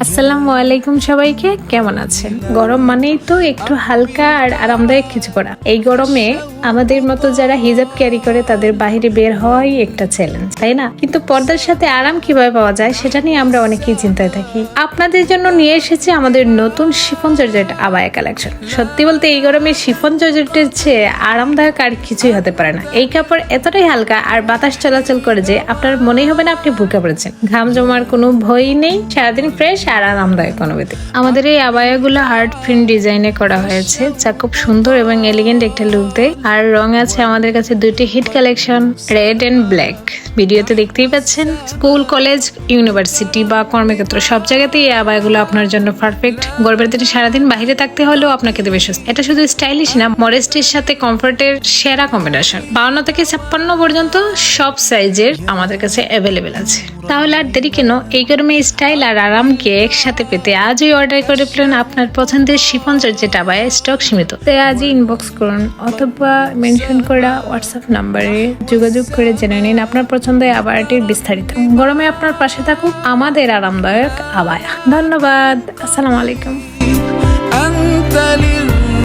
আসসালামু আলাইকুম সবাইকে, কেমন আছেন? গরম মানেই তো একটু হালকা আর আরামদায়ক কিছু পরা। এই গরমে আমাদের মতো যারা হিজাব ক্যারি করে তাদের বাইরে বের হওয়াই একটা চ্যালেঞ্জ, তাই না? কিন্তু পর্দার সাথে আরাম কিভাবে পাওয়া যায় সেটা নিয়ে আমরা অনেকেই চিন্তায় থাকি। আপনাদের জন্য নিয়ে এসেছি আমাদের নতুন শিফন জর্জেট আবায়া কালেকশন। সত্যি বলতে এই গরমে শিফন জর্জেটের চেয়ে আরামদায়ক আর কিছুই হতে পারে না। এই কাপড় এতটাই হালকা আর বাতাস চলাচল করে যে আপনার মনেই হবে না আপনি বুকে পড়েছেন। ঘাম জমার কোনো ভয়ই নেই, সারাদিন ফ্রেশ আর আরামদায়ক অনুভূতি। আমাদের এই আবায়াগুলো হার্ড প্রিন্ট ডিজাইনে করা হয়েছে, যা খুব সুন্দর এবং এলিগেন্ট একটা লুক দেয়। আর রং আছে আমাদের কাছে দুটি hit collection, red and black. ভিডিওতে দেখতেই পাচ্ছেন। স্কুল, কলেজ, ইউনিভার্সিটি বা কর্মক্ষেত্র সব জায়গাতেই এই আবায়াগুলো আপনার জন্য পারফেক্ট। গরমের দিনে সারাদিন বাইরে থাকতে হলেও আপনাকে দেবে স্বস্তি। এটা শুধু স্টাইলিশ না, মডেস্টির সাথে কমফোর্টের সেরা কম্বিনেশন। 52 থেকে 56 পর্যন্ত সব সাইজের আমাদের কাছে অ্যাভেলেবেল আছে। তাহলে আর দেরি কেন? এই গরমে স্টাইল আর আরামকে একসাথে পেতে আজই অর্ডার করে ফেলুন আপনার পছন্দের শিফন জর্জেট আবায়া। স্টক সীমিত, তাই আজই ইনবক্স করুন অথবা মেনশন করা হোয়াটসঅ্যাপ নাম্বারে যোগাযোগ করে জেনে নিন আপনার পছন্দের আবায়াটির বিস্তারিত। গরমে আপনার পাশে থাকুক আমাদের আরামদায়ক আবায়া। ধন্যবাদ। আসসালামু আলাইকুম।